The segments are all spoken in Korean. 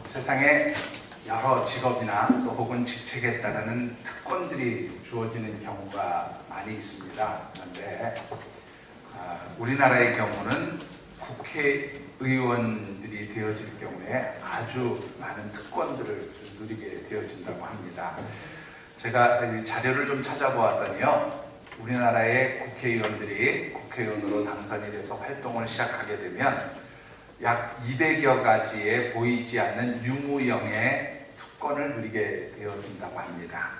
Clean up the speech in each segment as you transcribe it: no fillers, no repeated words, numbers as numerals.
세상에 여러 직업이나 또 혹은 직책에 따르는 특권들이 주어지는 경우가 많이 있습니다. 그런데 우리나라의 경우는 국회의원들이 되어질 경우에 아주 많은 특권들을 누리게 되어진다고 합니다. 제가 이 자료를 좀 찾아보았더니요, 우리나라의 국회의원들이 국회의원으로 당선이 돼서 활동을 시작하게 되면 약 200여 가지의 보이지 않는 유무형의 특권을 누리게 되어진다고 합니다.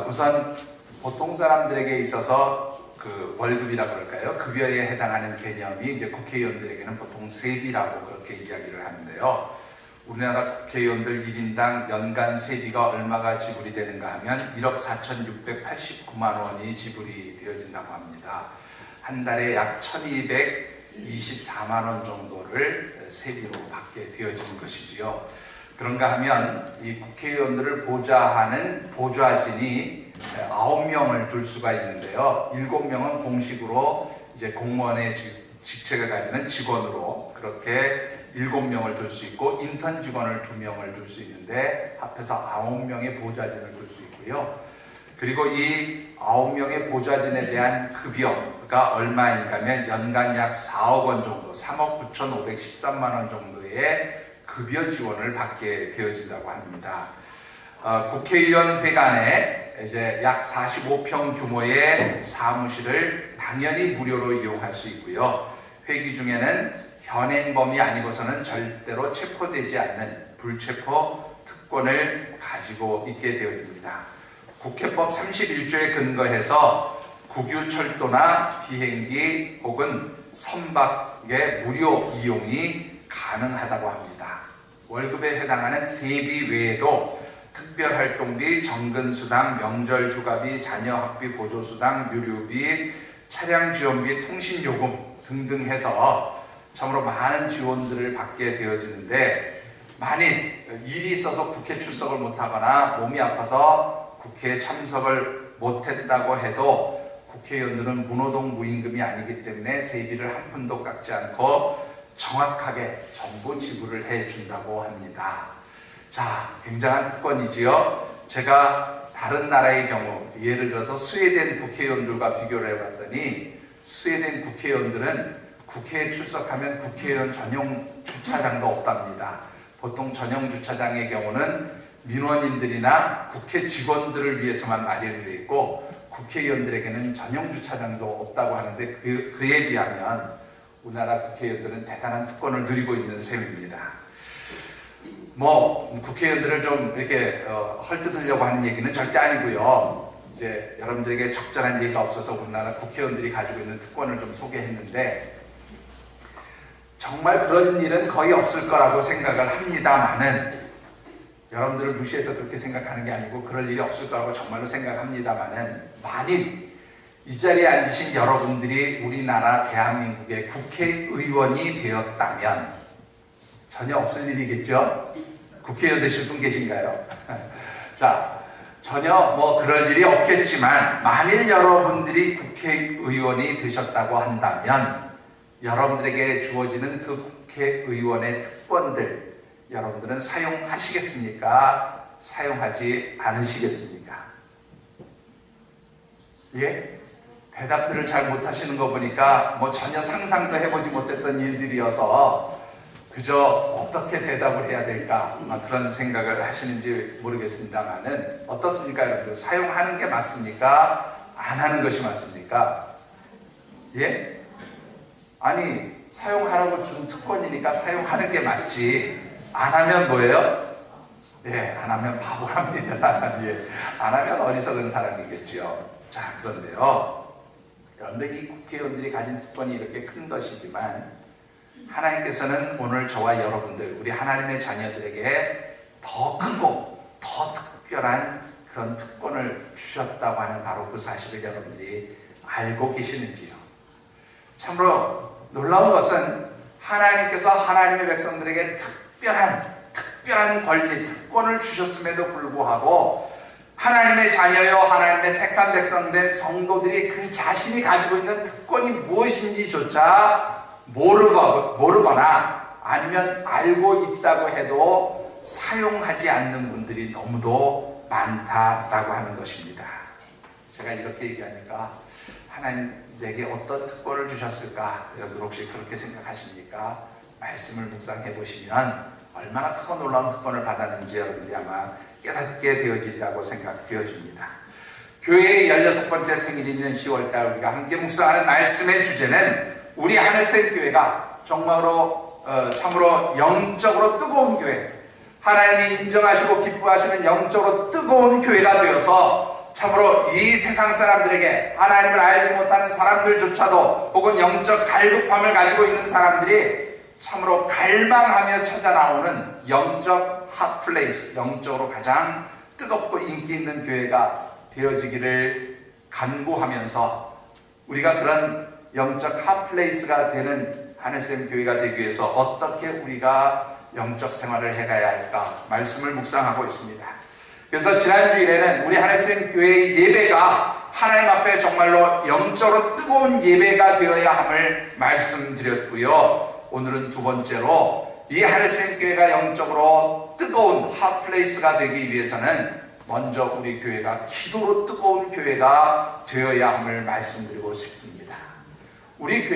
우선 보통 사람들에게 있어서 그 월급이라고 할까요? 급여에 해당하는 개념이 이제 국회의원들에게는 보통 세비라고 그렇게 이야기를 하는데요. 우리나라 국회의원들 1인당 연간 세비가 얼마가 지불이 되는가 하면 1억 4,689만 원이 지불이 되어진다고 합니다. 한 달에 약 1,224만 원 정도를 세비로 받게 되어지는 것이지요. 그런가 하면 이 국회의원들을 보좌하는 보좌진이 9명을 둘 수가 있는데요. 7명은 공식으로 이제 공무원의 직책을 가지는 직원으로 그렇게 7명을 둘 수 있고, 인턴 직원을 2명을 둘 수 있는데 합해서 9명의 보좌진을 둘 수 있고요. 그리고 이 9명의 보좌진에 대한 급여가 얼마인가 하면 연간 약 4억 원 정도, 3억 9,513만 원 정도의 급여 지원을 받게 되어진다고 합니다. 국회의원 회관에 이제 약 45평 규모의 사무실을 당연히 무료로 이용할 수 있고요. 회기 중에는 현행범이 아니고서는 절대로 체포되지 않는 불체포 특권을 가지고 있게 되어집니다. 국회법 31조에 근거해서 국유철도나 비행기 혹은 선박의 무료 이용이 가능하다고 합니다. 월급에 해당하는 세비 외에도 특별활동비, 정근수당, 명절휴가비, 자녀학비 보조수당, 유류비, 차량지원비, 통신요금 등등 해서 참으로 많은 지원들을 받게 되어지는데, 만일 일이 있어서 국회 출석을 못하거나 몸이 아파서 국회에 참석을 못했다고 해도 국회의원들은 무노동 무임금이 아니기 때문에 세비를 한 푼도 깎지 않고 정확하게 전부 지불을 해준다고 합니다. 자, 굉장한 특권이지요. 제가 다른 나라의 경우, 예를 들어서 스웨덴 국회의원들과 비교를 해봤더니, 스웨덴 국회의원들은 국회에 출석하면 국회의원 전용 주차장도 없답니다. 보통 전용 주차장의 경우는 민원인들이나 국회 직원들을 위해서만 마련되어 있고, 국회의원들에게는 전용 주차장도 없다고 하는데, 그에 비하면 우리나라 국회의원들은 대단한 특권을 누리고 있는 셈입니다. 국회의원들을 좀 이렇게 헐뜯으려고 하는 얘기는 절대 아니고요. 이제 여러분들에게 적절한 얘기가 없어서 우리나라 국회의원들이 가지고 있는 특권을 좀 소개했는데, 정말 그런 일은 거의 없을 거라고 생각을 합니다만은, 여러분들을 무시해서 그렇게 생각하는 게 아니고 그럴 일이 없을 거라고 정말로 생각합니다만은, 만일 이 자리에 앉으신 여러분들이 우리나라 대한민국의 국회의원이 되었다면 전혀 없을 일이겠죠? 국회의원 되실 분 계신가요? 자, 전혀 그럴 일이 없겠지만, 만일 여러분들이 국회의원이 되셨다고 한다면 여러분들에게 주어지는 그 국회의원의 특권들, 여러분들은 사용하시겠습니까? 사용하지 않으시겠습니까? 예? 대답들을 잘 못하시는 거 보니까 전혀 상상도 해보지 못했던 일들이어서 그저 어떻게 대답을 해야 될까 그런 생각을 하시는지 모르겠습니다만은, 어떻습니까 여러분들? 사용하는 게 맞습니까? 안 하는 것이 맞습니까? 예? 아니, 사용하라고 준 특권이니까 사용하는 게 맞지, 안 하면 뭐예요? 예, 안 하면 바보랍니다. 예, 안 하면 어리석은 사람이겠죠. 자, 그런데요, 여러분들, 이 국회의원들이 가진 특권이 이렇게 큰 것이지만, 하나님께서는 오늘 저와 여러분들, 우리 하나님의 자녀들에게 더 크고 더 특별한 그런 특권을 주셨다고 하는 바로 그 사실을 여러분들이 알고 계시는지요? 참으로 놀라운 것은, 하나님께서 하나님의 백성들에게 특별한 권리, 특권을 주셨음에도 불구하고 하나님의 자녀요, 하나님의 택한 백성된 성도들이 그 자신이 가지고 있는 특권이 무엇인지조차 모르거나 아니면 알고 있다고 해도 사용하지 않는 분들이 너무도 많다라고 하는 것입니다. 제가 이렇게 얘기하니까 하나님 내게 어떤 특권을 주셨을까? 여러분 혹시 그렇게 생각하십니까? 말씀을 묵상해 보시면 얼마나 크고 놀라운 특권을 받았는지 여러분들이 아마 깨닫게 되어지리라고 생각되어집니다. 교회의 16번째 생일이 있는 10월달 우리가 함께 묵상하는 말씀의 주제는 우리 하늘샘 교회가 정말로 참으로 영적으로 뜨거운 교회, 하나님이 인정하시고 기뻐하시는 영적으로 뜨거운 교회가 되어서 참으로 이 세상 사람들에게 하나님을 알지 못하는 사람들조차도 혹은 영적 갈급함을 가지고 있는 사람들이 참으로 갈망하며 찾아 나오는 영적 핫플레이스, 영적으로 가장 뜨겁고 인기 있는 교회가 되어지기를 간구하면서 우리가 그런 영적 핫플레이스가 되는 하늘샘 교회가 되기 위해서 어떻게 우리가 영적 생활을 해가야 할까 말씀을 묵상하고 있습니다. 그래서 지난주일에는 우리 하늘샘 교회의 예배가 하나님 앞에 정말로 영적으로 뜨거운 예배가 되어야 함을 말씀드렸고요. 오늘은 두 번째로 이 하늘샘 교회가 영적으로 뜨거운 핫플레이스가 되기 위해서는 먼저 우리 교회가 기도로 뜨거운 교회가 되어야 함을 말씀드리고 싶습니다. 우리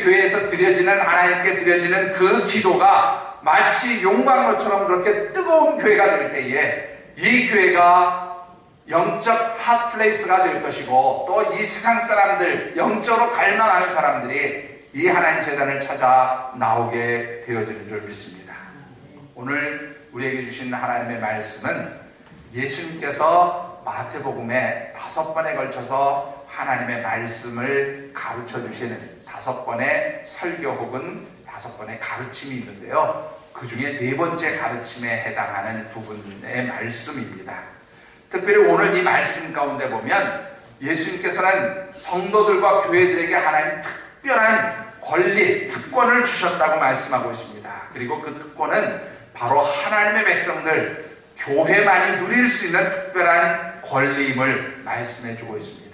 교회에서 드려지는 하나님께 드려지는 그 기도가 마치 용광로처럼 그렇게 뜨거운 교회가 될 때에 이 교회가 영적 핫플레이스가 될 것이고 또 이 세상 사람들, 영적으로 갈망하는 사람들이 이 하나님 재단을 찾아 나오게 되어지는 줄 믿습니다. 오늘 우리에게 주신 하나님의 말씀은 예수님께서 마태복음에 5번에 걸쳐서 하나님의 말씀을 가르쳐 주시는 5번의 설교 혹은 5번의 가르침이 있는데요. 그 중에 4번째 가르침에 해당하는 부분의 말씀입니다. 특별히 오늘 이 말씀 가운데 보면 예수님께서는 성도들과 교회들에게 하나님 특별한 권리, 특권을 주셨다고 말씀하고 있습니다. 그리고 그 특권은 바로 하나님의 백성들, 교회만이 누릴 수 있는 특별한 권리임을 말씀해 주고 있습니다.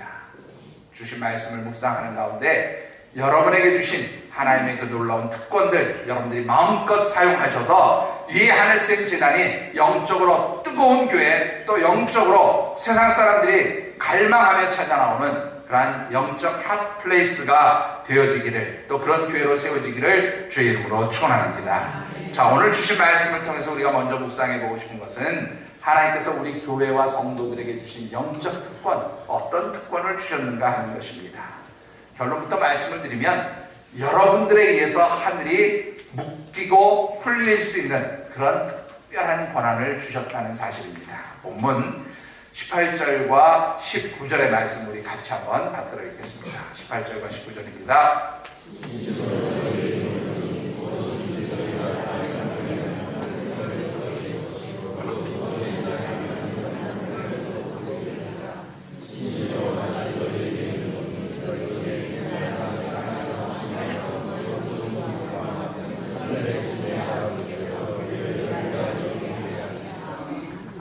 주신 말씀을 묵상하는 가운데 여러분에게 주신 하나님의 그 놀라운 특권들 여러분들이 마음껏 사용하셔서 이 하늘샘 재단이 영적으로 뜨거운 교회, 또 영적으로 세상 사람들이 갈망하며 찾아 나오는 그러한 영적 핫플레이스가 되어지기를, 또 그런 교회로 세워지기를 주의 이름으로 축원합니다. 자, 오늘 주신 말씀을 통해서 우리가 먼저 묵상해 보고 싶은 것은 하나님께서 우리 교회와 성도들에게 주신 영적 특권, 어떤 특권을 주셨는가 하는 것입니다. 결론부터 말씀을 드리면 여러분들에 의해서 하늘이 묶이고 풀릴 수 있는 그런 특별한 권한을 주셨다는 사실입니다. 본문 18절과 19절의 말씀 우리 같이 한번 받들어 읽겠습니다. 18절과 19절입니다.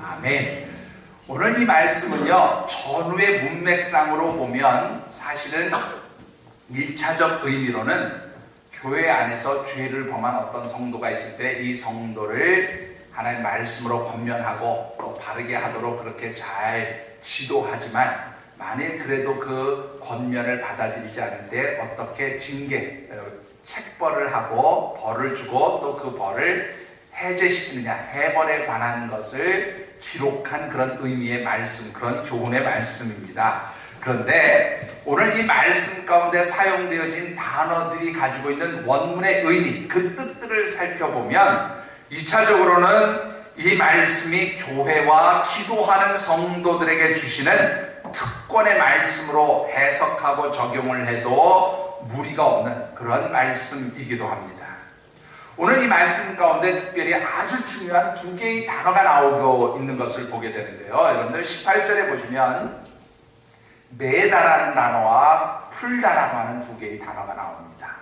아멘. 오늘 이 말씀은요, 전후의 문맥상으로 보면 사실은 1차적 의미로는 교회 안에서 죄를 범한 어떤 성도가 있을 때 이 성도를 하나님 말씀으로 권면하고 또 바르게 하도록 그렇게 잘 지도하지만 만일 그래도 그 권면을 받아들이지 않을 때 어떻게 징계, 책벌을 하고 벌을 주고 또 그 벌을 해제시키느냐, 해벌에 관한 것을 기록한 그런 의미의 말씀, 그런 교훈의 말씀입니다. 그런데 오늘 이 말씀 가운데 사용되어진 단어들이 가지고 있는 원문의 의미, 그 뜻들을 살펴보면 2차적으로는 이 말씀이 교회와 기도하는 성도들에게 주시는 특권의 말씀으로 해석하고 적용을 해도 무리가 없는 그런 말씀이기도 합니다. 오늘 이 말씀 가운데 특별히 아주 중요한 2개의 단어가 나오고 있는 것을 보게 되는데요. 여러분들 18절에 보시면 매다라는 단어와 풀다라고 하는 2개의 단어가 나옵니다.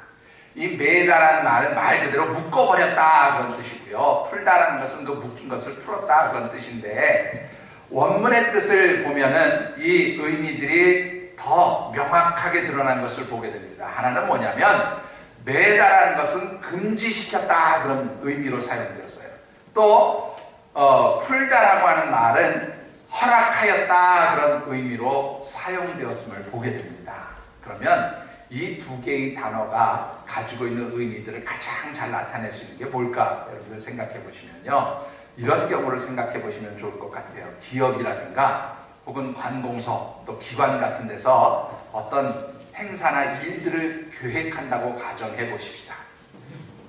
이 매다라는 말은 말 그대로 묶어버렸다 그런 뜻이고요. 풀다라는 것은 그 묶인 것을 풀었다 그런 뜻인데 원문의 뜻을 보면은 이 의미들이 더 명확하게 드러난 것을 보게 됩니다. 하나는 뭐냐면 매다라는 것은 금지시켰다 그런 의미로 사용되었어요. 또 풀다라고 하는 말은 허락하였다 그런 의미로 사용되었음을 보게 됩니다. 그러면 이 두 개의 단어가 가지고 있는 의미들을 가장 잘 나타낼 수 있는 게 뭘까? 여러분들 생각해 보시면요. 이런 경우를 생각해 보시면 좋을 것 같아요. 기업이라든가 혹은 관공서 또 기관 같은 데서 어떤 행사나 일들을 계획한다고 가정해 보십시다.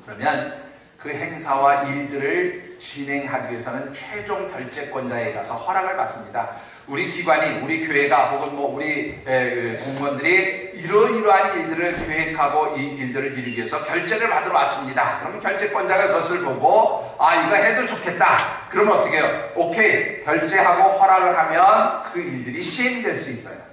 그러면 그 행사와 일들을 진행하기 위해서는 최종 결재권자에 가서 허락을 받습니다. 우리 기관이, 우리 교회가 혹은 우리 공무원들이 이러이러한 일들을 계획하고 이 일들을 이루기 위해서 결재를 받으러 왔습니다. 그러면 결재권자가 그것을 보고 이거 해도 좋겠다. 그러면 어떻게 해요? 오케이, 결재하고 허락을 하면 그 일들이 시행될 수 있어요.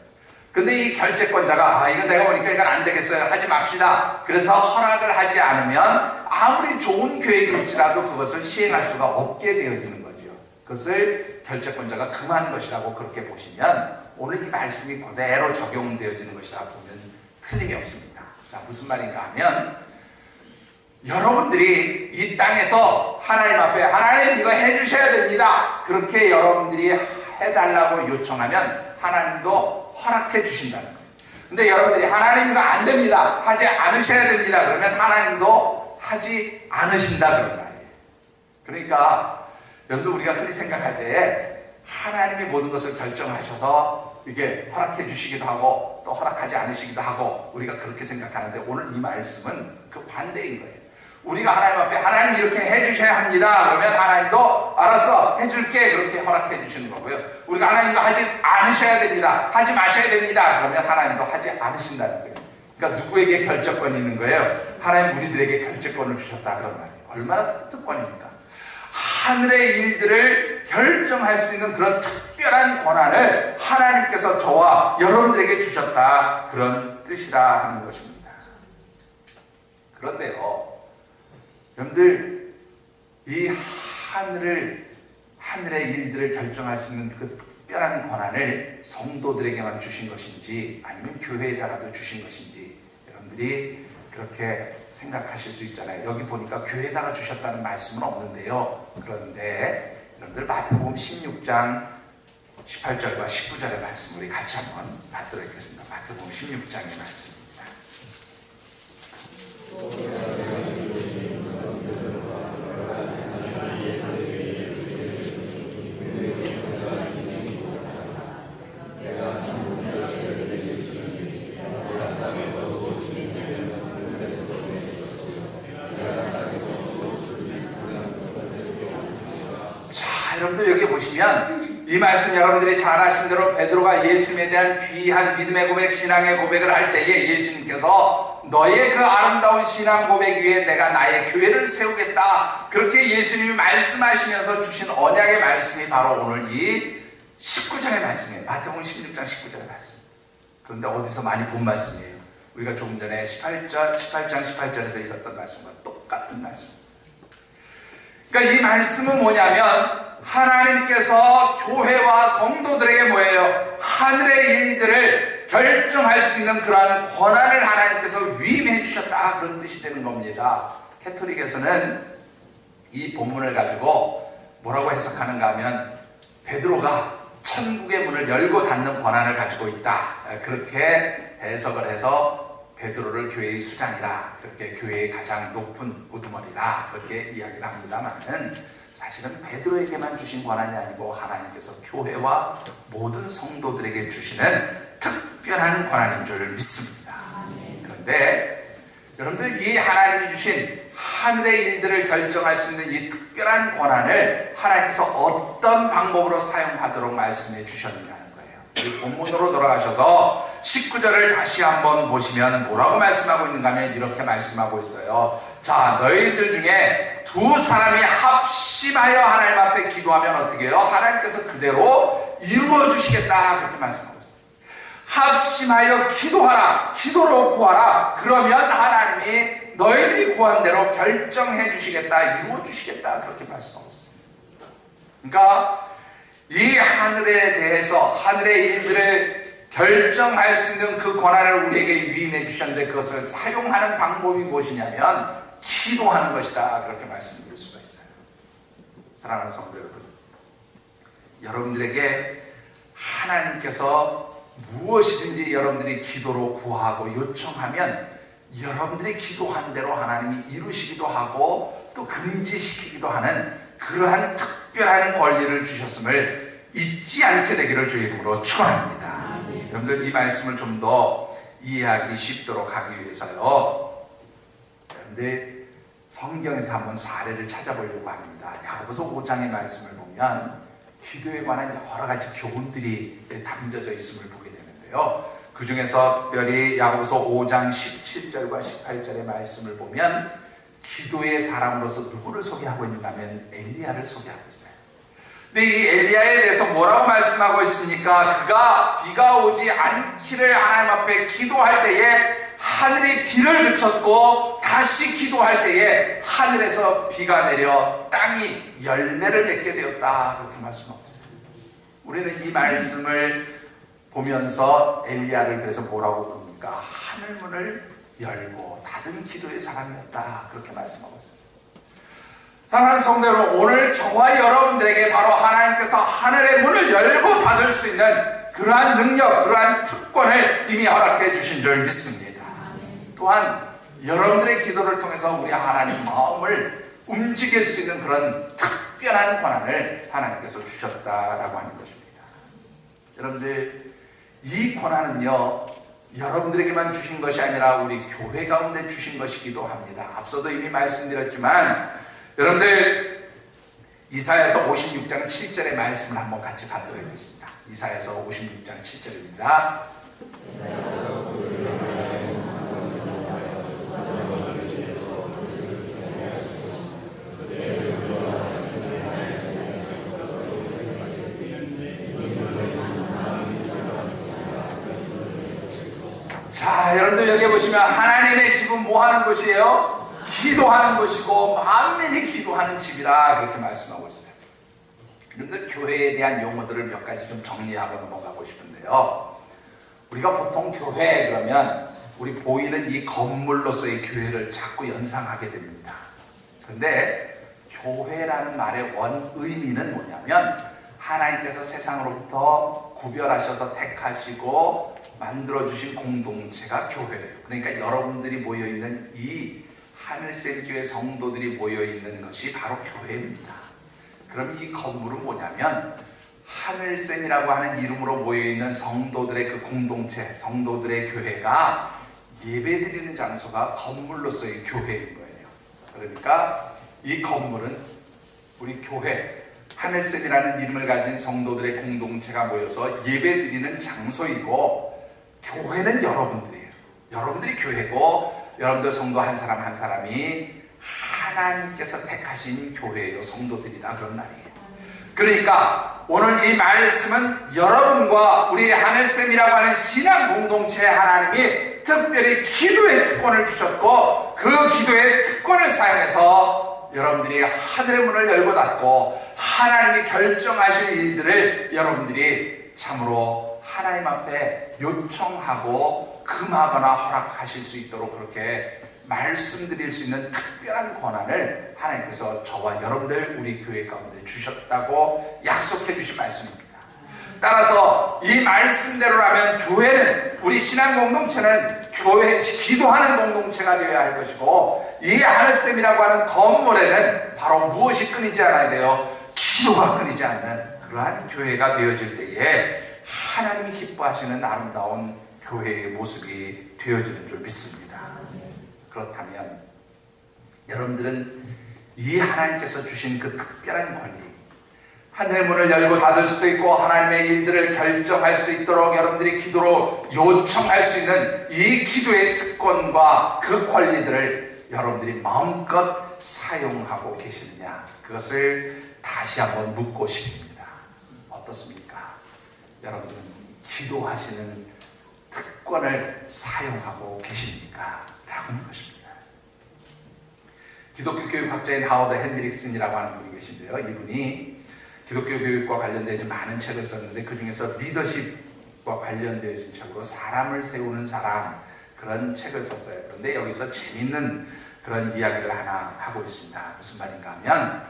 근데 이 결재권자가 이거 내가 보니까 이건 안 되겠어요. 하지 맙시다. 그래서 허락을 하지 않으면 아무리 좋은 계획일지라도 그것을 시행할 수가 없게 되어지는 거죠. 그것을 결재권자가 금한 것이라고 그렇게 보시면 오늘 이 말씀이 그대로 적용되어지는 것이라 보면 틀림이 없습니다. 자, 무슨 말인가 하면 여러분들이 이 땅에서 하나님 앞에 하나님 이거 해주셔야 됩니다. 그렇게 여러분들이 해달라고 요청하면 하나님도 허락해 주신다는 거예요. 근데 여러분들이 하나님 이거 안 됩니다. 하지 않으셔야 됩니다. 그러면 하나님도 하지 않으신다 그런 말이에요. 그러니까 여러분들 우리가 흔히 생각할 때에 하나님이 모든 것을 결정하셔서 이게 허락해 주시기도 하고 또 허락하지 않으시기도 하고 우리가 그렇게 생각하는데 오늘 이 말씀은 그 반대인 거예요. 우리가 하나님 앞에 하나님 이렇게 해주셔야 합니다. 그러면 하나님도 알았어 해줄게 그렇게 허락해 주시는 거고요. 우리가 하나님도 하지 않으셔야 됩니다. 하지 마셔야 됩니다. 그러면 하나님도 하지 않으신다는 거예요. 그러니까 누구에게 결정권이 있는 거예요? 하나님 우리들에게 결정권을 주셨다 그런 말이에요. 얼마나 특권입니까? 하늘의 일들을 결정할 수 있는 그런 특별한 권한을 하나님께서 저와 여러분들에게 주셨다 그런 뜻이라 하는 것입니다. 그런데요 여러분들 이 하늘의 일들을 결정할 수 있는 그 특별한 권한을 성도들에게만 주신 것인지 아니면 교회에다가도 주신 것인지 여러분들이 그렇게 생각하실 수 있잖아요. 여기 보니까 교회에다가 주셨다는 말씀은 없는데요. 그런데 여러분들 마태복음 16장 18절과 19절의 말씀 우리 같이 한번 받도록 하겠습니다. 마태복음 16장의 말씀입니다. 여러분들 여기 보시면 이 말씀 여러분들이 잘 아신 대로 베드로가 예수님에 대한 귀한 믿음의 고백, 신앙의 고백을 할 때에 예수님께서 너의 그 아름다운 신앙 고백 위에 내가 나의 교회를 세우겠다 그렇게 예수님이 말씀하시면서 주신 언약의 말씀이 바로 오늘 이 19절의 말씀이에요. 마태복음 16장 19절의 말씀. 그런데 어디서 많이 본 말씀이에요? 우리가 조금 전에 18장 18절에서 읽었던 말씀과 똑같은 말씀입니다. 그러니까 이 말씀은 뭐냐면 하나님께서 교회와 성도들에게 뭐예요? 하늘의 일들을 결정할 수 있는 그러한 권한을 하나님께서 위임해 주셨다 그런 뜻이 되는 겁니다. 캐토릭에서는 이 본문을 가지고 뭐라고 해석하는가 하면 베드로가 천국의 문을 열고 닫는 권한을 가지고 있다 그렇게 해석을 해서 베드로를 교회의 수장이라 그렇게 교회의 가장 높은 우두머리라 그렇게 이야기를 합니다만은 사실은 베드로에게만 주신 권한이 아니고 하나님께서 교회와 모든 성도들에게 주시는 특별한 권한인 줄 믿습니다. 그런데 여러분들 이 하나님이 주신 하늘의 일들을 결정할 수 있는 이 특별한 권한을 하나님께서 어떤 방법으로 사용하도록 말씀해 주셨느냐는 거예요. 우리 본문으로 돌아가셔서 19절을 다시 한번 보시면 뭐라고 말씀하고 있는가 하면 이렇게 말씀하고 있어요. 자, 너희들 중에 두 사람이 합심하여 하나님 앞에 기도하면 어떻게 해요? 하나님께서 그대로 이루어 주시겠다 그렇게 말씀하고 있어요. 합심하여 기도하라, 기도로 구하라. 그러면 하나님이 너희들이 구한 대로 결정해 주시겠다, 이루어 주시겠다 그렇게 말씀하고 있어요. 그러니까 이 하늘에 대해서 하늘의 일들을 결정할 수 있는 그 권한을 우리에게 위임해 주셨는데 그것을 사용하는 방법이 무엇이냐면 기도하는 것이다. 그렇게 말씀드릴 수가 있어요. 사랑하는 성도 여러분, 여러분들에게 하나님께서 무엇이든지 여러분들이 기도로 구하고 요청하면 여러분들이 기도한 대로 하나님이 이루시기도 하고 또 금지시키기도 하는 그러한 특별한 권리를 주셨음을 잊지 않게 되기를 주의 이름으로 축원합니다. 여러분들 이 말씀을 좀 더 이해하기 쉽도록 하기 위해서요, 여러분들 성경에서 한번 사례를 찾아보려고 합니다. 야고보서 5장의 말씀을 보면 기도에 관한 여러 가지 교훈들이 담겨져 있음을 보게 되는데요. 그 중에서 특별히 야고보서 5장 17절과 18절의 말씀을 보면 기도의 사람으로서 누구를 소개하고 있냐면 엘리야를 소개하고 있어요. 근데 이 엘리야에 대해서 뭐라고 말씀하고 있습니까? 그가 비가 오지 않기를 하나님 앞에 기도할 때에 하늘이 비를 그쳤고 다시 기도할 때에 하늘에서 비가 내려 땅이 열매를 맺게 되었다. 그렇게 말씀하고 있어요. 우리는 이 말씀을 보면서 엘리야를 그래서 뭐라고 부릅니까? 하늘문을 열고 닫은 기도의 사람이었다. 그렇게 말씀하고 있어요. 사랑하는 성도 여러분, 오늘 저와 여러분들에게 바로 하나님께서 하늘의 문을 열고 닫을 수 있는 그러한 능력, 그러한 특권을 이미 허락해 주신 줄 믿습니다. 또한 여러분들의 기도를 통해서 우리 하나님 마음을 움직일 수 있는 그런 특별한 권한을 하나님께서 주셨다라고 하는 것입니다. 여러분들, 이 권한은요, 여러분들에게만 주신 것이 아니라 우리 교회 가운데 주신 것이기도 합니다. 앞서도 이미 말씀드렸지만 여러분들 이사야서 56장 7절의 말씀을 한번 같이 받도록 하겠습니다. 이사야서 56장 7절입니다. 자, 여러분들 여기 보시면 하나님의 집은 뭐 하는 곳이에요? 기도하는 곳이고 만민이 기도하는 집이라 그렇게 말씀하고 있어요. 그런데 교회에 대한 용어들을 몇 가지 좀 정리하고 넘어가고 싶은데요. 우리가 보통 교회 그러면 우리 보이는 이 건물로서의 교회를 자꾸 연상하게 됩니다. 그런데 교회라는 말의 원 의미는 뭐냐면 하나님께서 세상으로부터 구별하셔서 택하시고 만들어주신 공동체가 교회예요. 그러니까 여러분들이 모여있는 이 하늘샘 교회 성도들이 모여있는 것이 바로 교회입니다. 그럼 이 건물은 뭐냐면 하늘샘이라고 하는 이름으로 모여있는 성도들의 그 공동체, 성도들의 교회가 예배드리는 장소가 건물로서의 교회인 거예요. 그러니까 이 건물은 우리 교회, 하늘샘이라는 이름을 가진 성도들의 공동체가 모여서 예배드리는 장소이고 교회는 여러분들이에요. 여러분들이 교회고 여러분들 성도 한 사람 한 사람이 하나님께서 택하신 교회요 성도들이다 그런 말이에요. 그러니까 오늘 이 말씀은 여러분과 우리 하늘샘이라고 하는 신앙 공동체 하나님이 특별히 기도의 특권을 주셨고 그 기도의 특권을 사용해서 여러분들이 하늘의 문을 열고 닫고 하나님이 결정하실 일들을 여러분들이 참으로 하나님 앞에 요청하고 금하거나 허락하실 수 있도록 그렇게 말씀드릴 수 있는 특별한 권한을 하나님께서 저와 여러분들 우리 교회 가운데 주셨다고 약속해 주신 말씀입니다. 따라서 이 말씀대로라면 교회는 우리 신앙 공동체는 교회 기도하는 공동체가 되어야 할 것이고 이 하늘샘이라고 하는 건물에는 바로 무엇이 끊이지 않아야 돼요? 기도가 끊이지 않는 그러한 교회가 되어질 때에 하나님이 기뻐하시는 아름다운 교회의 모습이 되어지는 줄 믿습니다. 그렇다면 여러분들은 이 하나님께서 주신 그 특별한 권리, 하늘의 문을 열고 닫을 수도 있고 하나님의 일들을 결정할 수 있도록 여러분들이 기도로 요청할 수 있는 이 기도의 특권과 그 권리들을 여러분들이 마음껏 사용하고 계시느냐, 그것을 다시 한번 묻고 싶습니다. 어떻습니까? 여러분들은 기도하시는 특권을 사용하고 계십니까? 라고 하는 것입니다. 기독교 교육학자인 하워드 핸드릭슨이라고 하는 분이 계신데요. 이분이 기독교 교육과 관련된 많은 책을 썼는데 그 중에서 리더십 과 관련되어진 책으로 사람을 세우는 사람, 그런 책을 썼어요. 그런데 여기서 재밌는 그런 이야기를 하나 하고 있습니다. 무슨 말인가 하면,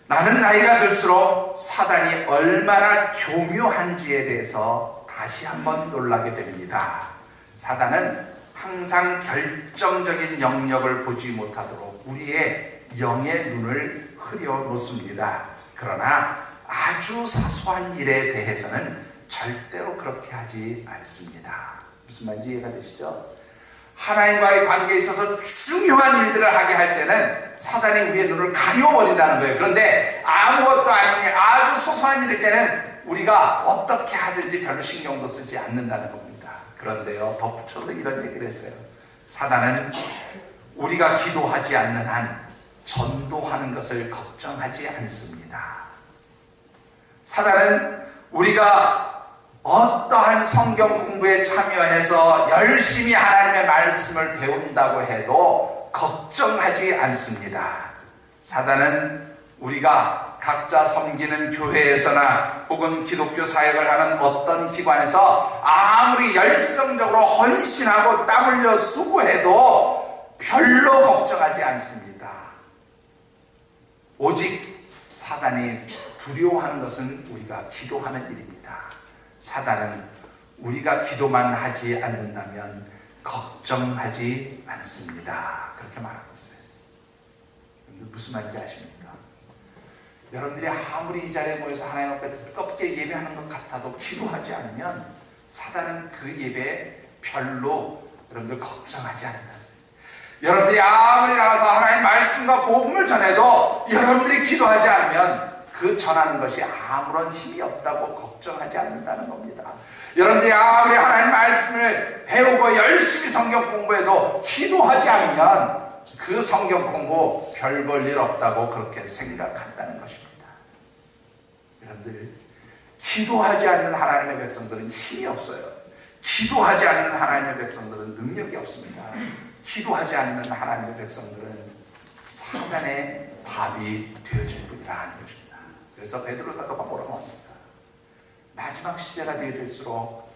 나는 나이가 들수록 사단이 얼마나 교묘한지에 대해서 다시 한번 놀라게 됩니다. 사단은 항상 결정적인 영역을 보지 못하도록 우리의 영의 눈을 흐려 놓습니다. 그러나 아주 사소한 일에 대해서는 절대로 그렇게 하지 않습니다. 무슨 말인지 이해가 되시죠? 하나님과의 관계에 있어서 중요한 일들을 하게 할 때는 사단이 우리의 눈을 가려버린다는 거예요. 그런데 아무것도 아닌 일, 아주 소소한 일일 때는 우리가 어떻게 하든지 별로 신경도 쓰지 않는다는 겁니다. 그런데요, 덧붙여서 이런 얘기를 했어요. 사단은 우리가 기도하지 않는 한 전도하는 것을 걱정하지 않습니다. 사단은 우리가 어떠한 성경 공부에 참여해서 열심히 하나님의 말씀을 배운다고 해도 걱정하지 않습니다. 사단은 우리가 각자 섬기는 교회에서나 혹은 기독교 사역을 하는 어떤 기관에서 아무리 열성적으로 헌신하고 땀 흘려 수고해도 별로 걱정하지 않습니다. 오직 사단이 두려워하는 것은 우리가 기도하는 일입니다. 사단은 우리가 기도만 하지 않는다면 걱정하지 않습니다. 그렇게 말하고 있어요. 무슨 말인지 아십니까? 여러분들이 아무리 이 자리에 모여서 하나님 앞에 뜨겁게 예배하는 것 같아도 기도하지 않으면 사단은 그 예배에 별로 여러분들 걱정하지 않는다. 여러분들이 아무리 나가서 하나님의 말씀과 복음을 전해도 여러분들이 기도하지 않으면 그 전하는 것이 아무런 힘이 없다고 걱정하지 않는다는 겁니다. 여러분들이 아무리 하나님 말씀을 배우고 열심히 성경 공부해도 기도하지 않으면 그 성경 공부 별 볼 일 없다고 그렇게 생각한다는 것입니다. 여러분들, 기도하지 않는 하나님의 백성들은 힘이 없어요. 기도하지 않는 하나님의 백성들은 능력이 없습니다. 기도하지 않는 하나님의 백성들은 사단의 밥이 되어질 뿐이라 하는 것입니다. 그래서 베드로 사도가 뭐라고 합니까? 마지막 시대가 되어질수록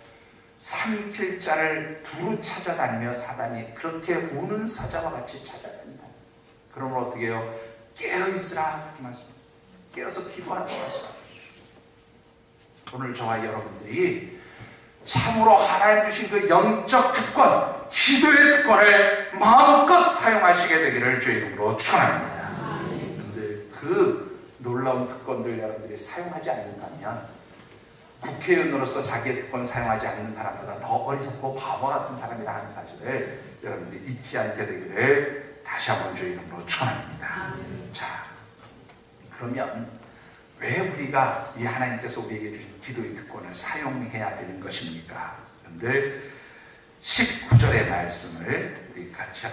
삼킬 자를 두루 찾아다니며 사단이 그렇게 우는 사자와 같이 찾아다닌다. 그러면 어떻게 해요? 깨어있으라 그렇게 말씀합니다. 깨어서 기도하는 것 말씀합니다. 오늘 저와 여러분들이 참으로 하나님 주신 그 영적 특권, 기도의 특권을 마음껏 사용하시게 되기를 주의 이름으로 축원합니다. 그런데 그 놀라운 특권들 여러분들이 사용하지 않는다면 국회의원으로서 자기의 특권 사용하지 않는 사람보다 더 어리석고 바보 같은 사람이라 하는 사실을 여러분들이 잊지 않게 되기를 다시 한번 주의 이름으로 축원합니다. 자, 그러면 왜 우리가 이 하나님께서 우리에게 주신 기도의 특권을 사용해야 되는 것입니까? 여러분들 19절의 말씀을 우리 같이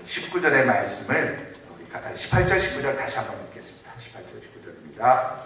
19절의 말씀을 18절 19절 다시 한번 읽겠습니다. 18절 19절입니다.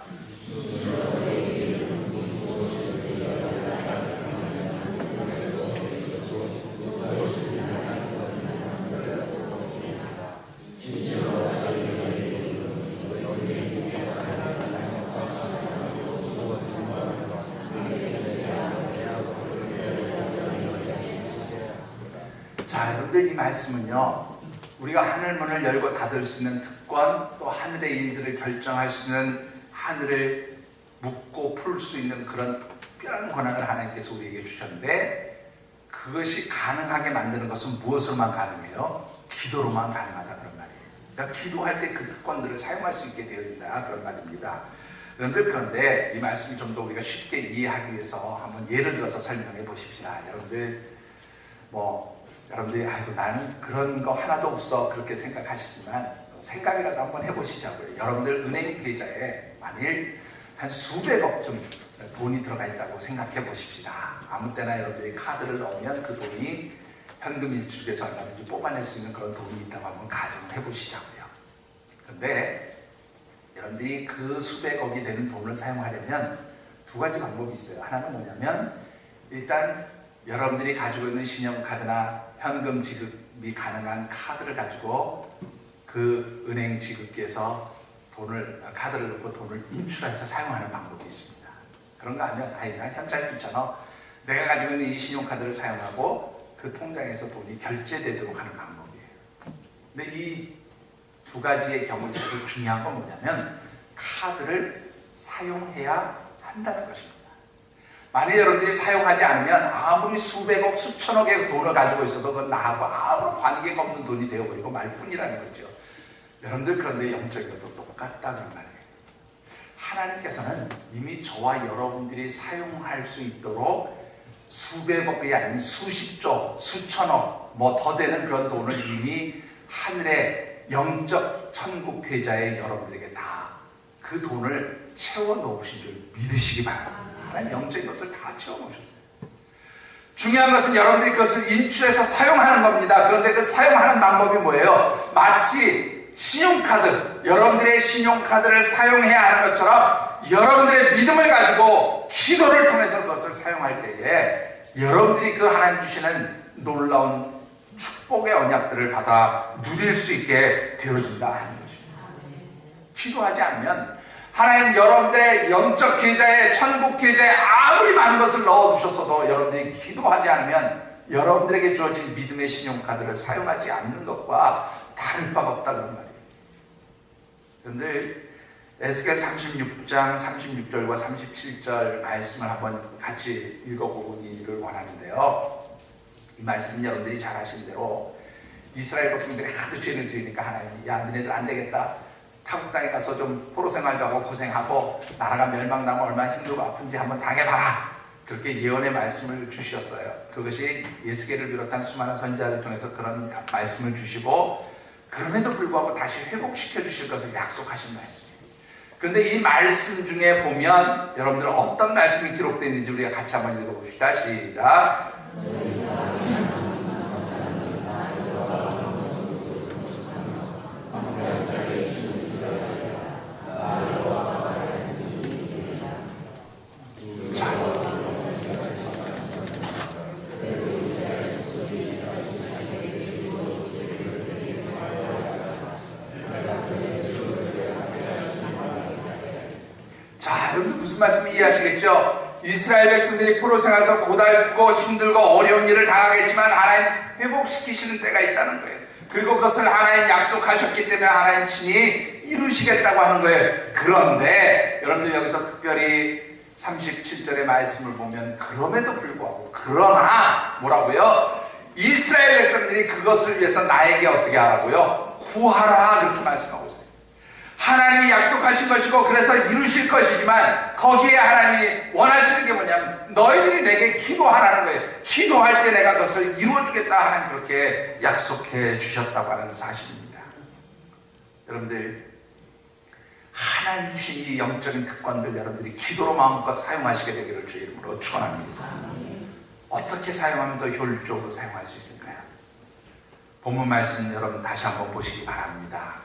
이 말씀은요, 우리가 하늘문을 열고 닫을 수 있는 특권, 또 하늘의 일들을 결정할 수 있는, 하늘을 묶고 풀 수 있는 그런 특별한 권한을 하나님께서 우리에게 주셨는데, 그것이 가능하게 만드는 것은 무엇으로만 가능해요? 기도로만 가능하다 그런 말이에요. 그러니까 기도할 때 그 특권들을 사용할 수 있게 되어진다 그런 말입니다. 그런데 이 말씀을 좀 더 우리가 쉽게 이해하기 위해서 한번 예를 들어서 설명해 보십시오. 여러분들이 아이고 나는 그런 거 하나도 없어 그렇게 생각하시지만 생각이라도 한번 해보시자고요. 여러분들 은행 계좌에 만일 한 수백억쯤 돈이 들어가 있다고 생각해 보십시다. 아무 때나 여러분들이 카드를 넣으면 그 돈이 현금 일축에서 얼마든지 뽑아낼 수 있는 그런 돈이 있다고 한번 가정을 해보시자고요. 그런데 여러분들이 그 수백억이 되는 돈을 사용하려면 두 가지 방법이 있어요. 하나는 뭐냐면 일단 여러분들이 가지고 있는 신용카드나 현금 지급이 가능한 카드를 가지고 그 은행 지급기에서 카드를 넣고 돈을 인출해서 사용하는 방법이 있습니다. 그런가 하면 나 현찰 귀찮아. 내가 가지고 있는 이 신용카드를 사용하고 그 통장에서 돈이 결제되도록 하는 방법이에요. 근데 이 두 가지의 경우에 있어서 중요한 건 뭐냐면 카드를 사용해야 한다는 것입니다. 만약 여러분들이 사용하지 않으면 아무리 수백억, 수천억의 돈을 가지고 있어도 그건 나하고 아무런 관계가 없는 돈이 되어버리고 말 뿐이라는 거죠. 여러분들 그런데 영적인 것도 똑같다는 말이에요. 하나님께서는 이미 저와 여러분들이 사용할 수 있도록 수백억이 아닌 수십조, 수천억 뭐 더 되는 그런 돈을 이미 하늘의 영적 천국 계좌에 여러분들에게 다 그 돈을 채워 놓으신 줄 믿으시기 바랍니다. 하나님 영적인 것을 다 채워 놓으셨어요. 중요한 것은 여러분들이 그것을 인출해서 사용하는 겁니다. 그런데 그 사용하는 방법이 뭐예요? 마치 신용카드, 여러분들의 신용카드를 사용해야 하는 것처럼 여러분들의 믿음을 가지고 기도를 통해서 그것을 사용할 때에 여러분들이 그 하나님 주시는 놀라운 축복의 언약들을 받아 누릴 수 있게 되어진다 하는 것입니다. 기도하지 않으면 하나님 여러분들의 영적 계좌에, 천국 계좌에 아무리 많은 것을 넣어두셨어도 여러분들이 기도하지 않으면 여러분들에게 주어진 믿음의 신용카드를 사용하지 않는 것과 다를 바가 없다는 말이에요. 여러분들 에스겔 36장 36절과 37절 말씀을 한번 같이 읽어보기를 원하는데요. 이 말씀 여러분들이 잘 아시는 대로 이스라엘 백성들이 하도 죄를 지으니까 하나님이 야 너네들 안 되겠다. 타국 땅에 가서 좀 포로 생활도 하고 고생하고 나라가 멸망당하고 얼마나 힘들고 아픈지 한번 당해봐라. 그렇게 예언의 말씀을 주셨어요. 그것이 예스겔을 비롯한 수많은 선지자를 통해서 그런 말씀을 주시고 그럼에도 불구하고 다시 회복시켜 주실 것을 약속하신 말씀이에요. 그런데 이 말씀 중에 보면 여러분들 어떤 말씀이 기록되어 있는지 우리가 같이 한번 읽어봅시다. 시작. 여러분들 무슨 말씀 이해하시겠죠? 이스라엘 백성들이 포로 생활에서 고달프고 힘들고 어려운 일을 당하겠지만 하나님 회복시키시는 때가 있다는 거예요. 그리고 그것을 하나님 약속하셨기 때문에 하나님 친히 이루시겠다고 하는 거예요. 그런데 여러분들 여기서 특별히 37절의 말씀을 보면 그럼에도 불구하고 그러나 뭐라고요? 이스라엘 백성들이 그것을 위해서 나에게 어떻게 하라고요? 구하라 그렇게 말씀하고 있어요. 하나님이 약속하신 것이고 그래서 이루실 것이지만 거기에 하나님이 원하시는 게 뭐냐면 너희들이 내게 기도하라는 거예요. 기도할 때 내가 그것을 이루어주겠다 하나님 그렇게 약속해 주셨다고 하는 사실입니다. 여러분들 하나님 주신 이 영적인 특권들 여러분들이 기도로 마음껏 사용하시게 되기를 주의 이름으로 축원합니다. 어떻게 사용하면 더 효율적으로 사용할 수 있을까요? 본문 말씀 여러분 다시 한번 보시기 바랍니다.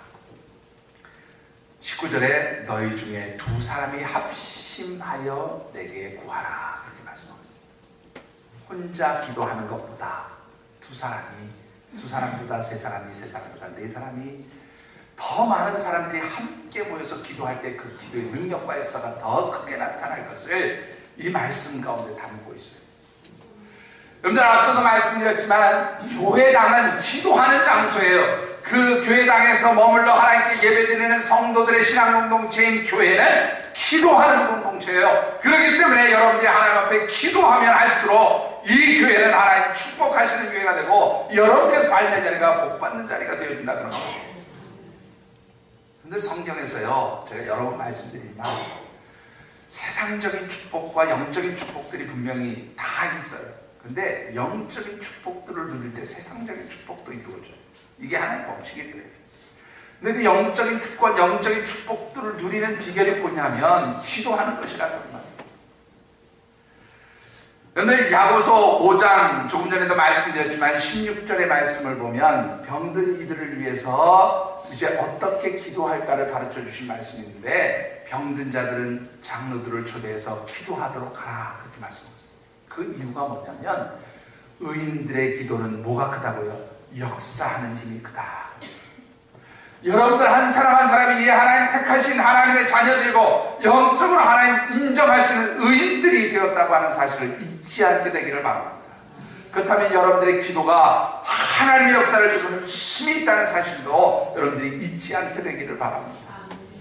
19절에 너희 중에 두 사람이 합심하여 내게 구하라 그렇게 말씀하고 있습니다. 혼자 기도하는 것보다 두 사람보다 세 사람이, 세 사람보다 네 사람이 더 많은 사람들이 함께 모여서 기도할 때 그 기도의 능력과 역사가 더 크게 나타날 것을 이 말씀 가운데 담고 있어요. 여러분들 앞서서 말씀드렸지만 교회당은 기도하는 장소예요. 그 교회당에서 머물러 하나님께 예배드리는 성도들의 신앙 공동체인 교회는 기도하는 공동체예요. 그렇기 때문에 여러분들이 하나님 앞에 기도하면 할수록 이 교회는 하나님 축복하시는 교회가 되고 여러분들의 삶의 자리가 복받는 자리가 되어진다 그런 거예요. 그런데 성경에서요 제가 여러 번 말씀드리지만 세상적인 축복과 영적인 축복들이 분명히 다 있어요. 근데 영적인 축복들을 누릴 때 세상적인 축복도 이루어져요. 이게 하나님의 법칙일 거예요. 근데 그 영적인 특권, 영적인 축복들을 누리는 비결이 뭐냐면 기도하는 것이라는 말이에요. 그런데 야고보서 5장 조금 전에도 말씀드렸지만 16절의 말씀을 보면 병든 이들을 위해서 이제 어떻게 기도할까를 가르쳐 주신 말씀이 있는데 병든 자들은 장로들을 초대해서 기도하도록 하라 그렇게 말씀하셨어요. 그 이유가 뭐냐면 의인들의 기도는 뭐가 크다고요? 역사하는 힘이 크다. 여러분들 한 사람 한 사람이 이 하나님 택하신 하나님의 자녀들이고 영적으로 하나님 인정하시는 의인들이 되었다고 하는 사실을 잊지 않게 되기를 바랍니다. 그렇다면 여러분들의 기도가 하나님의 역사를 이루는 힘이 있다는 사실도 여러분들이 잊지 않게 되기를 바랍니다.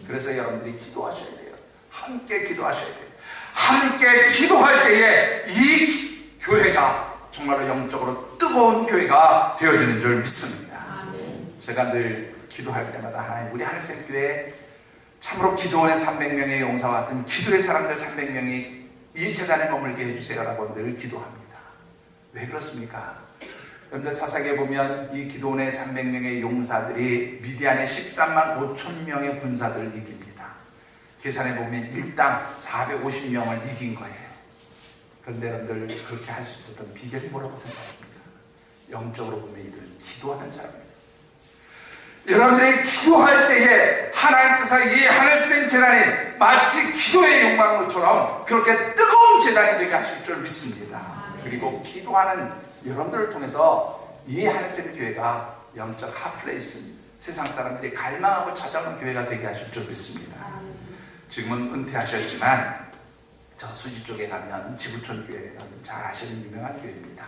그래서 여러분들이 기도하셔야 돼요. 함께 기도하셔야 돼요. 함께 기도할 때에 이 교회가 정말로 영적으로 뜨거운 교회가 되어지는 줄 믿습니다. 제가 늘 기도할 때마다 하나님, 우리 하늘샘교회 참으로 기도원의 300명의 용사와 같은 기도의 사람들 300명이 이 재단에 머물게 해주세요라고 늘 기도합니다. 왜 그렇습니까? 여러분들 사사기에 보면 이 기도원의 300명의 용사들이 미디안의 13만 5천 명의 군사들을 이깁니다. 계산해 보면 일당 450명을 이긴 거예요. 그런데 여러분들 그렇게 할 수 있었던 비결이 뭐라고 생각합니까? 영적으로 보면 이들은 기도하는 사람들이었어요. 여러분들이 기도할 때에 하나님께서 이 하늘샘 재단이 마치 기도의 영광처럼 그렇게 뜨거운 재단이 되게 하실 줄 믿습니다. 그리고 기도하는 여러분들을 통해서 이 하늘샘 교회가 영적 핫플레이스, 세상 사람들이 갈망하고 찾아오는 교회가 되게 하실 줄 믿습니다. 지금은 은퇴하셨지만 저 수지 쪽에 가면 지구촌 교회, 잘 아시는 유명한 교회입니다.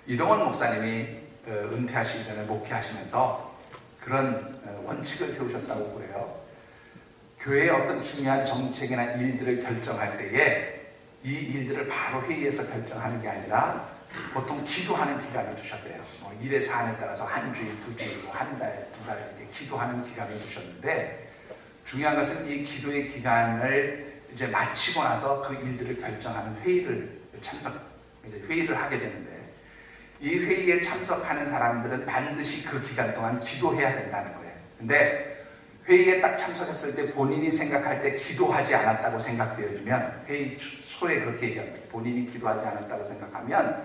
이동원 목사님이 은퇴하시기 전에 목회하시면서 그런 원칙을 세우셨다고 그래요. 교회의 어떤 중요한 정책이나 일들을 결정할 때에 이 일들을 바로 회의에서 결정하는 게 아니라 보통 기도하는 기간을 두셨대요. 1회 사안에 따라서 한 주일, 두 주일, 한 달, 두 달 이렇게 기도하는 기간을 두셨는데 중요한 것은 이 기도의 기간을 이제 마치고 나서 그 일들을 결정하는 회의를 회의를 하게 되는데 이 회의에 참석하는 사람들은 반드시 그 기간 동안 기도해야 된다는 거예요. 근데 회의에 딱 참석했을 때 본인이 생각할 때 기도하지 않았다고 생각되어지면 회의 초에 그렇게 얘기합니다. 본인이 기도하지 않았다고 생각하면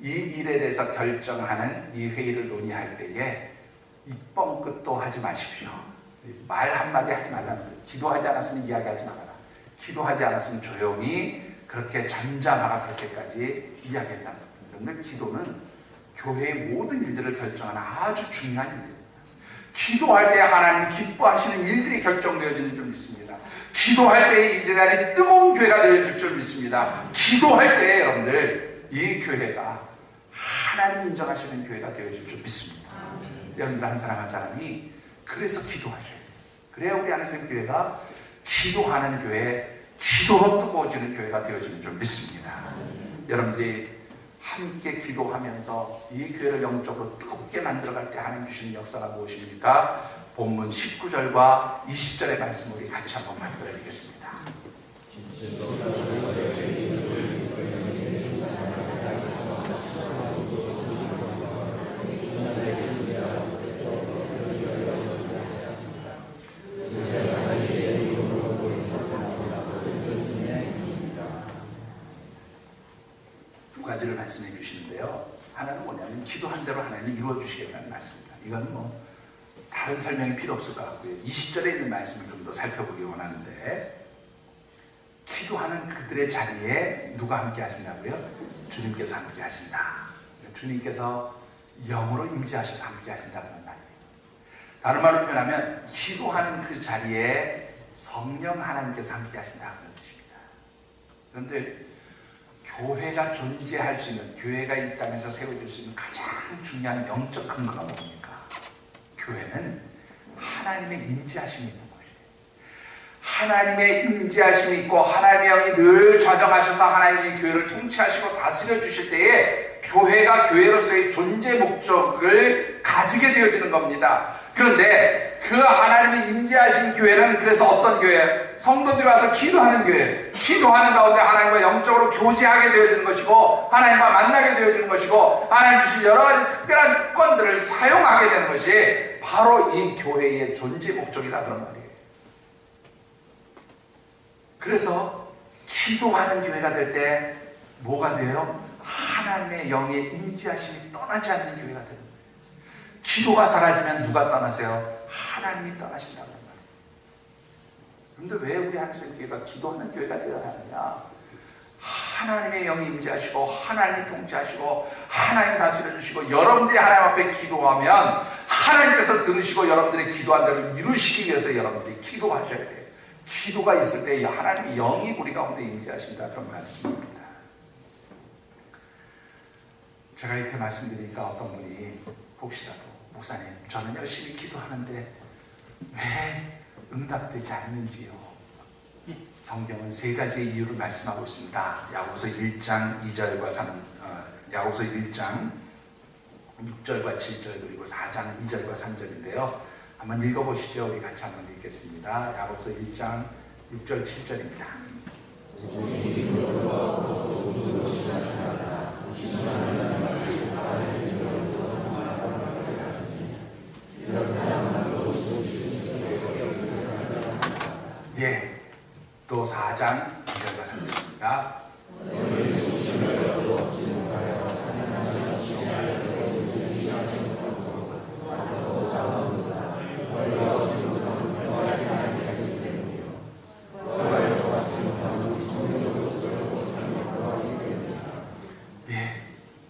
이 일에 대해서 결정하는 이 회의를 논의할 때에 입뻥 끝도 하지 마십시오. 말 한마디 하지 말라는 거예요. 기도하지 않았으면 이야기하지 말아라. 기도하지 않았으면 조용히 그렇게 잠잠하라 그렇게까지 이야기했다는 겁니다. 그런데 기도는 교회의 모든 일들을 결정하는 아주 중요한 일입니다. 기도할 때 하나님이 기뻐하시는 일들이 결정되어지는 줄 믿습니다. 기도할 때에 이 재단이 뜨거운 교회가 되어질 줄 믿습니다. 기도할 때에 여러분들 이 교회가 하나님 인정하시는 교회가 되어질 줄 믿습니다. 여러분들 한 사람 한 사람이 그래서 기도하셔야 돼요. 그래야 우리 하늘샘 교회가 기도하는 교회, 기도로 뜨거워지는 교회가 되어지는 줄 믿습니다. 여러분들이 함께 기도하면서 이 교회를 영적으로 뜨겁게 만들어갈 때 하나님 주시는 역사가 무엇입니까? 본문 19절과 20절의 말씀 우리 같이 한번 만들어 보겠습니다. 두 가지를 말씀해 주시는데요. 하나는 뭐냐면 기도한 대로 하나님이 이루어 주시겠다는 말씀입니다. 이건 다른 설명이 필요 없을 것 같고요. 20절에 있는 말씀을 좀 더 살펴보기 원하는데 기도하는 그들의 자리에 누가 함께 하신다고요? 주님께서 함께 하신다. 주님께서 영으로 임재하셔서 함께 하신다는 말이에요. 다른 말로 표현하면 기도하는 그 자리에 성령 하나님께서 함께 하신다는 뜻입니다. 그런데 교회가 존재할 수 있는, 교회가 이 땅에서 세워질 수 있는 가장 중요한 영적 근거가 뭡니까? 교회는 하나님의 임재하심이 있는 것이에요. 하나님의 임재하심이 있고 하나님의 영이 늘 좌정하셔서 하나님이 교회를 통치하시고 다스려 주실 때에 교회가 교회로서의 존재 목적을 가지게 되어지는 겁니다. 그런데 그 하나님의 임재하신 교회는 그래서 어떤 교회? 성도들이 와서 기도하는 교회. 기도하는 가운데 하나님과 영적으로 교제하게 되어지는 것이고 하나님과 만나게 되어지는 것이고 하나님 주신 여러 가지 특별한 특권들을 사용하게 되는 것이 바로 이 교회의 존재 목적이다 그런 말이에요. 그래서 기도하는 교회가 될 때 뭐가 돼요? 하나님의 영의 임재하심이 떠나지 않는 교회가 되는 거예요. 기도가 사라지면 누가 떠나세요? 하나님이 떠나신다는 말이에요. 그런데 왜 우리 하늘샘 교회가 기도하는 교회가 되어야 하느냐? 하나님의 영이 임재하시고 하나님이 통치하시고 하나님 다스려 주시고 여러분들이 하나님 앞에 기도하면 하나님께서 들으시고 여러분들의 기도한 대로 이루시기 위해서 여러분들이 기도하셔야 돼요. 기도가 있을 때 하나님의 영이 우리 가운데 임재하신다, 그런 말씀입니다. 제가 이렇게 말씀드리니까 어떤 분이 혹시라도 목사님, 저는 열심히 기도하는데 왜 응답되지 않는지요? 성경은 세 가지의 이유를 말씀하고 있습니다. 야고보서 1장 2절과 3, 야고보서 1장 6절과 7절 그리고 4장 2절과 3절인데요. 한번 읽어보시죠. 우리 같이 한번 읽겠습니다. 야고보서 1장 6절 7절입니다. 예, 또 4장 2절과 3절입니다.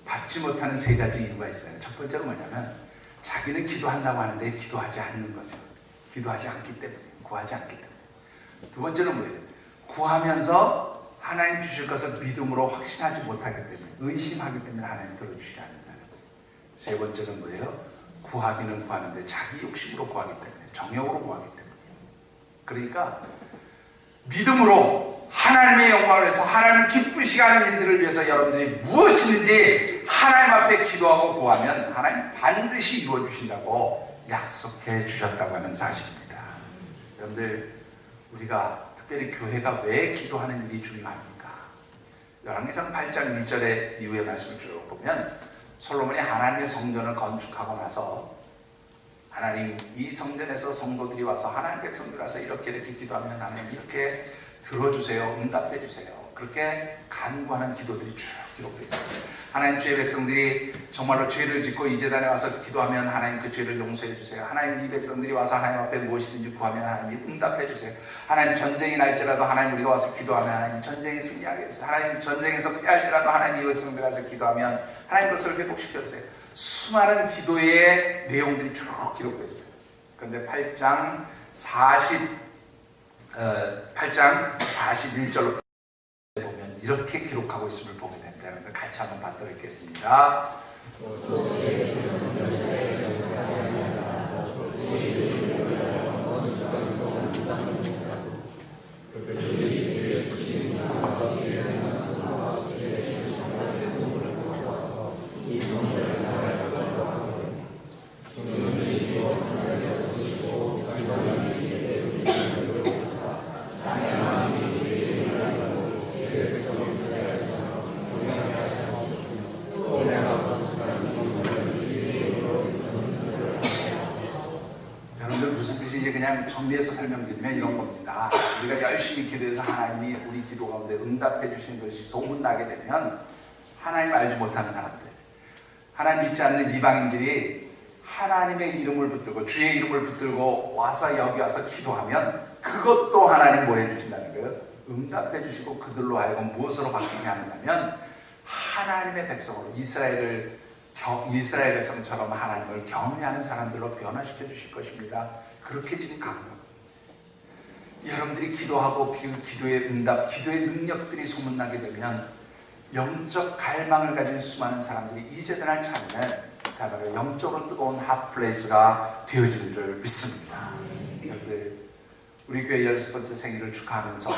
받지 못하는 세 가지 이유가 있어요. 첫 번째는 뭐냐면 자기는 기도한다고 하는데 기도하지 않는 거죠. 기도하지 않기 때문에, 구하지 않기 때문에. 두 번째는 뭐예요? 구하면서 하나님 주실 것을 믿음으로 확신하지 못하기 때문에, 의심하기 때문에 하나님 들어주시지 않는다는 거예요. 세 번째는 뭐예요? 구하기는 구하는데 자기 욕심으로 구하기 때문에, 정욕으로 구하기 때문에. 그러니까 믿음으로 하나님의 영광을 위해서, 하나님을 기쁘시게 하는 일들을 위해서 여러분들이 무엇이든지 하나님 앞에 기도하고 구하면 하나님 반드시 이루어 주신다고 약속해 주셨다고 하는 사실입니다. 여러분들, 우리가 특별히 교회가 왜 기도하는 일이 중요합니까? 열왕기상 8장 1절의 이후의 말씀을 쭉 보면 솔로몬이 하나님의 성전을 건축하고 나서 하나님, 이 성전에서 성도들이 와서 하나님 백성들 와서 이렇게 기도하면 하나님 이렇게 들어주세요, 응답해 주세요, 그렇게 간구하는 기도들이 쭉 기록되어 있습니다. 하나님, 주의 백성들이 정말로 죄를 짓고 이 제단에 와서 기도하면 하나님 그 죄를 용서해 주세요. 하나님, 이 백성들이 와서 하나님 앞에 무엇이든지 구하면 하나님 응답해 주세요. 하나님, 전쟁이 날지라도 하나님 우리가 와서 기도하면 하나님 전쟁에 승리하게 해주세요. 하나님, 전쟁에서 피할지라도 하나님 이 백성들 와서 기도하면 하나님 그것을 회복시켜 주세요. 수많은 기도의 내용들이 쭉 기록되어 있어요. 그런데 8장 41절로 보면 이렇게 기록하고 있음을 보게 됩니다. 여러분들 같이 한번 받도록 읽겠습니다. 그냥 정리해서 설명드리면 이런 겁니다. 우리가 열심히 기도해서 하나님이 우리 기도 가운데 응답해 주시는 것이 소문나게 되면 하나님을 알지 못하는 사람들, 하나님 믿지 않는 이방인들이 하나님의 이름을 붙들고 주의 이름을 붙들고 와서 여기 와서 기도하면 그것도 하나님 뭐 해주신다는 거예요? 응답해 주시고 그들로 하여금 무엇으로 바뀌게 하느냐면 하나님의 백성으로 이스라엘 백성처럼 하나님을 경외하는 사람들로 변화시켜 주실 것입니다. 그렇게 지금 강조합니다. 여러분들이 기도하고 기도의 응답, 기도의 능력들이 소문나게 되면 영적 갈망을 가진 수많은 사람들이 이 제단을 찾는 바로 영적으로 뜨거운 핫플레이스가 되어지는 줄 믿습니다. 여러분들, 우리 교회 16번째 생일을 축하하면서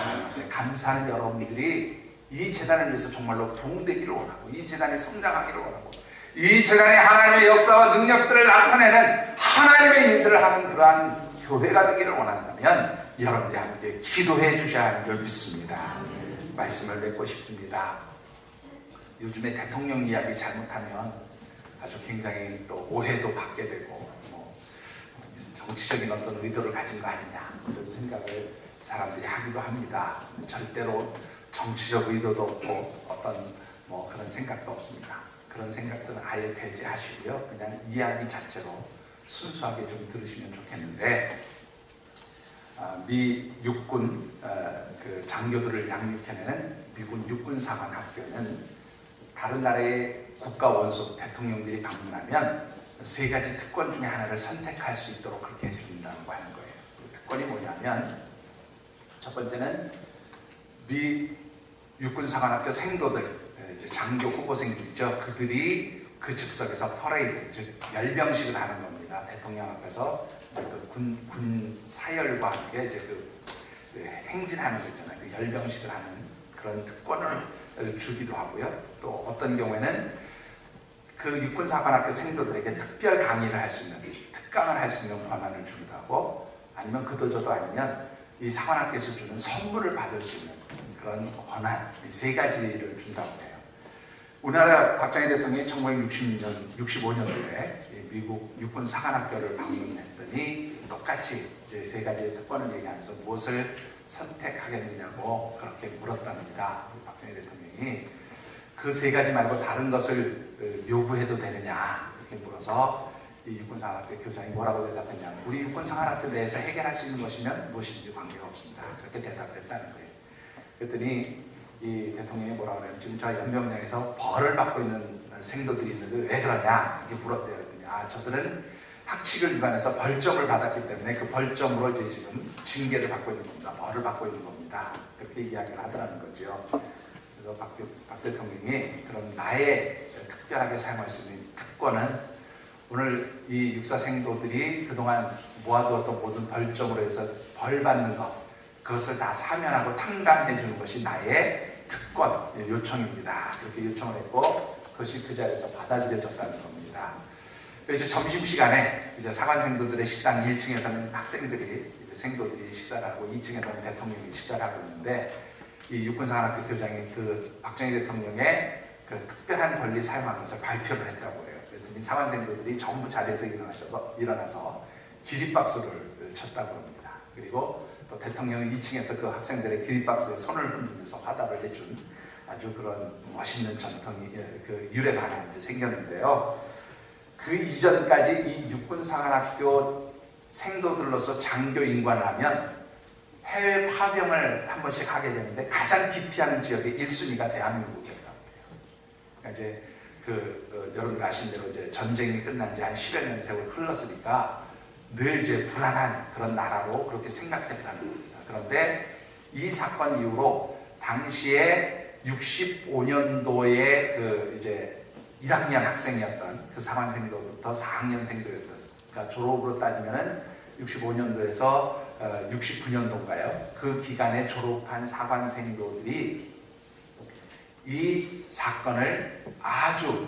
감사하는 여러분들이 이 제단을 위해서 정말로 부흥되기를 원하고, 이 제단이 성장하기를 원하고, 이 제단에 하나님의 역사와 능력들을 나타내는 하나님의 일들을 하는 그러한 교회가 되기를 원한다면 여러분들이 함께 기도해 주셔야 하는 줄 믿습니다. 말씀을 맺고 싶습니다. 요즘에 대통령 이야기 잘못하면 아주 굉장히 또 오해도 받게 되고 정치적인 어떤 의도를 가진 거 아니냐 이런 생각을 사람들이 하기도 합니다. 절대로 정치적 의도도 없고 어떤 그런 생각도 없습니다. 그런 생각들은 아예 배제하시고요. 그냥 이야기 자체로 순수하게 좀 들으시면 좋겠는데, 미 육군 그 장교들을 양육해내는 미군 육군 사관학교는 다른 나라의 국가 원수 대통령들이 방문하면 세 가지 특권 중에 하나를 선택할 수 있도록 그렇게 해준다고 하는 거예요. 그 특권이 뭐냐면 첫 번째는 미 육군사관학교 생도들, 이제 장교 후보생들이죠. 그들이 그 즉석에서 퍼레이드, 즉 열병식을 하는 겁니다. 대통령 앞에서 이제 그 군 사열과 함께 이제 그 행진하는 거 있잖아요. 그 열병식을 하는 그런 특권을 주기도 하고요. 또 어떤 경우에는 그 육군사관학교 생도들에게 특별 강의를 할 수 있는, 특강을 할 수 있는 권한을 주기도 하고, 아니면 그도저도 아니면 이 사관학교에서 주는 선물을 받을 수 있는 그런 권한, 이 세 가지를 준다고 해요. 우리나라 박정희 대통령이 1965년도에 미국 육군사관학교를 방문했더니 똑같이 이제 세 가지의 특권을 얘기하면서 무엇을 선택하겠느냐고 그렇게 물었답니다. 박정희 대통령이 그 세 가지 말고 다른 것을 요구해도 되느냐 이렇게 물어서 이 육군사관학교 교장이 뭐라고 대답했냐면 우리 육군사관학교 내에서 해결할 수 있는 것이면 무엇인지 관계가 없습니다. 그렇게 대답했다는 거예요. 그랬더니 이 대통령이 뭐라고 그래요? 지금 저 연병장에서 벌을 받고 있는 생도들이 있는데 왜 그러냐 이렇게 물었대요. 아, 저들은 학칙을 위반해서 벌점을 받았기 때문에 그 벌점으로 이제 지금 징계를 받고 있는 겁니다. 벌을 받고 있는 겁니다. 그렇게 이야기를 하더라는 거죠. 그래서 박 대통령이 그런 나의 특별하게 사용할 수 있는 특권은 오늘 이 육사 생도들이 그동안 모아두었던 모든 벌점으로 해서 벌 받는 것, 그것을 다 사면하고 탕감해 주는 것이 나의 특권 요청입니다. 그렇게 요청을 했고 그것이 그 자리에서 받아들여졌다는 겁니다. 이제 점심시간에 이제 사관생도들의 식당 1층에서는 학생들이 이제 생도들이 식사를 하고 2층에서는 대통령이 식사를 하고 있는데 이 육군사관학교 교장이 그 박정희 대통령의 그 특별한 권리 사용하는 것을 발표를 했다고 해요. 그랬더니 사관생도들이 전부 자리에서 일어나서 기립박수를 쳤다고 합니다. 그리고 또 대통령이 2층에서 그 학생들의 기립박수에 손을 흔들면서 화답을 해준 아주 그런 멋있는 전통이 그 유래가 하나 이제 생겼는데요. 그 이전까지 이 육군사관학교 생도들로서 장교 인관을 하면 해외 파병을 한 번씩 하게 되는데 가장 기피하는 지역의 1순위가 대한민국이었다고 해요. 그러니까 이제 여러분들 아시는 대로 이제 전쟁이 끝난 지 한 10여 년 세월 흘렀으니까 늘 이제 불안한 그런 나라로 그렇게 생각했다는 겁니다. 그런데 이 사건 이후로 당시에 65년도에 그 이제 1학년 학생이었던 그 사관생도부터 4학년생도였던, 그러니까 졸업으로 따지면은 65년도에서 69년도인가요? 그 기간에 졸업한 사관생도들이 이 사건을 아주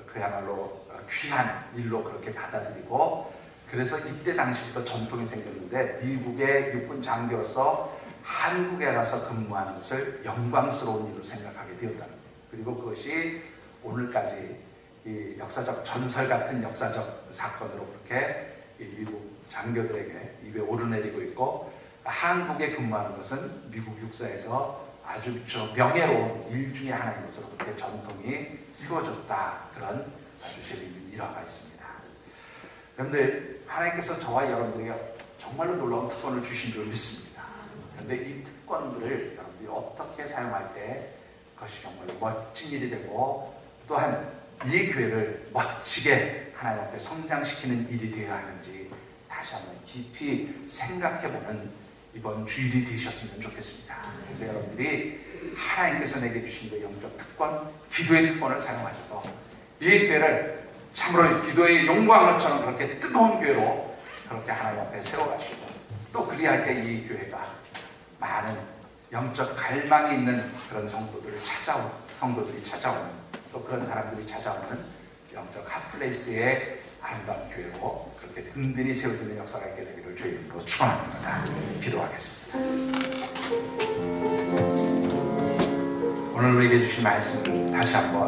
그야말로 귀한 일로 그렇게 받아들이고, 그래서 이때 당시부터 전통이 생겼는데 미국의 육군 장교로서 한국에 가서 근무하는 것을 영광스러운 일로 생각하게 되었다는 거예요. 그리고 그것이 오늘까지 이 역사적 전설 같은 역사적 사건으로 그렇게 이 미국 장교들에게 입에 오르내리고 있고, 한국에 근무하는 것은 미국 육사에서 아주 명예로운 일 중에 하나인 것으로 그렇게 전통이 세워졌다. 그런 아주 재미있는 일화가 있습니다. 그런데 하나님께서 저와 여러분들에게 정말로 놀라운 특권을 주신 줄 믿습니다. 그런데 이 특권들을 여러분들이 어떻게 사용할 때 그것이 정말 멋진 일이 되고 또한 이 교회를 멋지게 하나님 앞에 성장시키는 일이 되어야 하는지 다시 한번 깊이 생각해보는 이번 주일이 되셨으면 좋겠습니다. 그래서 여러분들이 하나님께서 내게 주신 그 영적 특권, 기도의 특권을 사용하셔서 이 교회를 참으로 기도의 용광로처럼 그렇게 뜨거운 교회로 그렇게 하나님 앞에 세워가시고, 또 그리할 때 이 교회가 많은 영적 갈망이 있는 그런 성도들이 찾아오는, 또 그런 사람들이 찾아오는 영적 핫플레이스의 아름다운 교회로 그렇게 든든히 세워지는 역사가 있게 되기를 주의 이름으로 축원합니다. 기도하겠습니다. 오늘 우리에게 주신 말씀 다시 한번